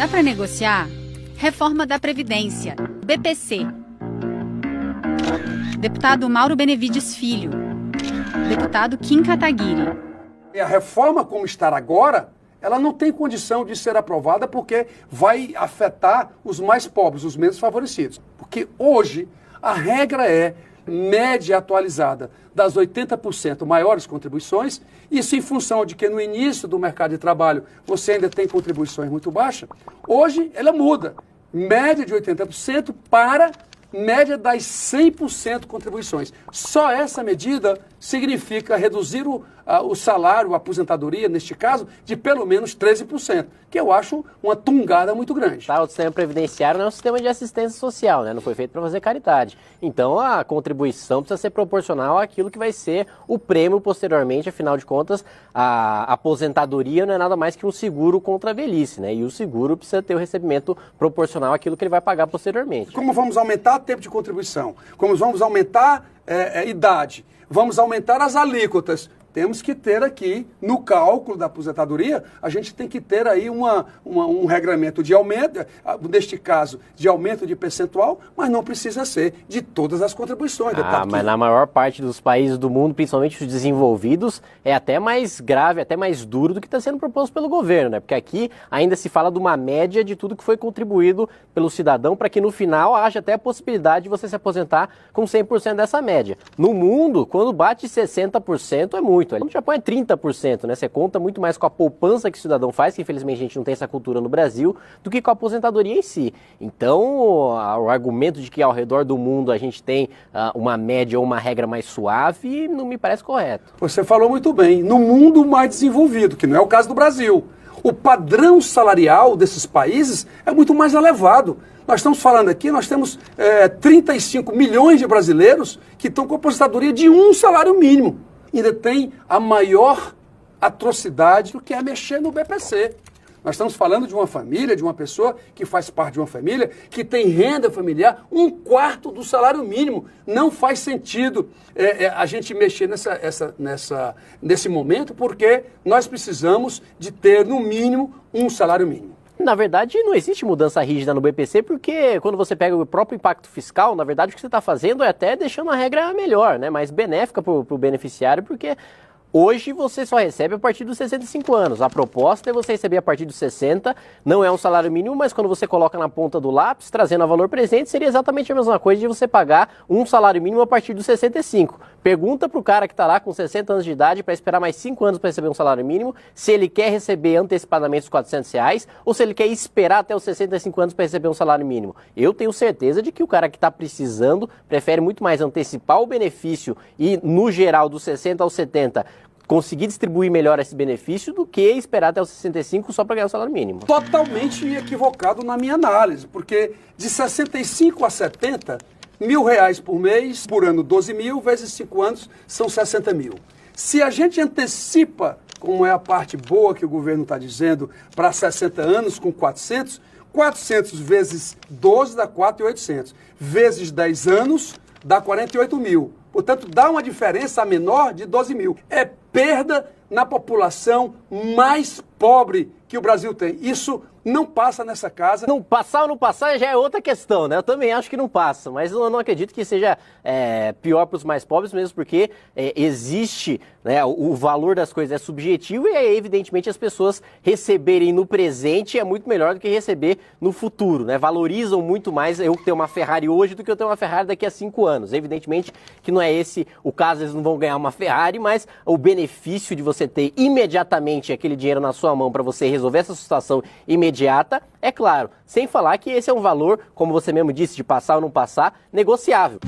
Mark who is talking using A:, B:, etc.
A: Dá para negociar? Reforma da Previdência, BPC. Deputado Mauro Benevides Filho. Deputado Kim Kataguiri.
B: A reforma como está agora, ela não tem condição de ser aprovada porque vai afetar os mais pobres, os menos favorecidos. Porque hoje a regra é média atualizada das 80% maiores contribuições, isso em função de que no início do mercado de trabalho você ainda tem contribuições muito baixas. Hoje ela muda, média de 80% para média das 100% contribuições. Só essa medida significa reduzir o salário, a aposentadoria, neste caso, de pelo menos 13%, que eu acho uma tungada muito grande.
C: O sistema previdenciário não é um sistema de assistência social, né? Não foi feito para fazer caridade. Então a contribuição precisa ser proporcional àquilo que vai ser o prêmio posteriormente. Afinal de contas, a aposentadoria não é nada mais que um seguro contra a velhice, né? E o seguro precisa ter o recebimento proporcional àquilo que ele vai pagar posteriormente.
B: Como vamos aumentar o tempo de contribuição? Como vamos aumentar idade? Vamos aumentar as alíquotas? Temos que ter aqui, no cálculo da aposentadoria, a gente tem que ter aí um regramento de aumento, neste caso, de aumento de percentual, mas não precisa ser de todas as contribuições.
C: Mas na maior parte dos países do mundo, principalmente os desenvolvidos, é até mais grave, até mais duro do que está sendo proposto pelo governo, né? Porque aqui ainda se fala de uma média de tudo que foi contribuído pelo cidadão para que no final haja até a possibilidade de você se aposentar com 100% dessa média. No mundo, quando bate 60% é muito. No Japão é 30%, né? Você conta muito mais com a poupança que o cidadão faz, que infelizmente a gente não tem essa cultura no Brasil, do que com a aposentadoria em si. Então, o argumento de que ao redor do mundo a gente tem uma média ou uma regra mais suave não me parece correto.
B: Você falou muito bem. No mundo mais desenvolvido, que não é o caso do Brasil, o padrão salarial desses países é muito mais elevado. Nós estamos falando aqui, nós temos 35 milhões de brasileiros que estão com aposentadoria de um salário mínimo. Ainda tem a maior atrocidade do que é mexer no BPC. Nós estamos falando de uma família, de uma pessoa que faz parte de uma família, que tem renda familiar, 1/4 do salário mínimo. Não faz sentido a gente mexer nesse momento, porque nós precisamos de ter, no mínimo, um salário mínimo.
C: Na verdade, não existe mudança rígida no BPC, porque quando você pega o próprio impacto fiscal, na verdade o que você está fazendo é até deixando a regra melhor, né? Mais benéfica para o beneficiário, porque hoje você só recebe a partir dos 65 anos. A proposta é você receber a partir dos 60, não é um salário mínimo, mas quando você coloca na ponta do lápis, trazendo a valor presente, seria exatamente a mesma coisa de você pagar um salário mínimo a partir dos 65. Pergunta para o cara que está lá com 60 anos de idade para esperar mais 5 anos para receber um salário mínimo, se ele quer receber antecipadamente os R$400 ou se ele quer esperar até os 65 anos para receber um salário mínimo. Eu tenho certeza de que o cara que está precisando prefere muito mais antecipar o benefício e, no geral, dos 60 aos 70, conseguir distribuir melhor esse benefício do que esperar até os 65 só para ganhar o salário mínimo.
B: Totalmente equivocado na minha análise, porque de 65 a 70, R$1.000 por mês, por ano 12 mil, vezes 5 anos, são 60 mil. Se a gente antecipa, como é a parte boa que o governo está dizendo, para 60 anos com 400 vezes 12 dá 4.800, vezes 10 anos dá 48 mil. Portanto, dá uma diferença menor de 12 mil. É perda na população mais pobre que o Brasil tem. Isso não passa nessa casa.
C: Não passar ou não passar já é outra questão, né? Eu também acho que não passa, mas eu não acredito que seja pior para os mais pobres, mesmo porque existe, né, o valor das coisas é subjetivo e evidentemente as pessoas receberem no presente é muito melhor do que receber no futuro, né? Valorizam muito mais eu ter uma Ferrari hoje do que eu ter uma Ferrari daqui a 5 anos. Evidentemente que não é esse o caso, eles não vão ganhar uma Ferrari, mas o benefício de você ter imediatamente aquele dinheiro na sua mão para você resolver essa situação imediata, é claro, sem falar que esse é um valor, como você mesmo disse, de passar ou não passar, negociável.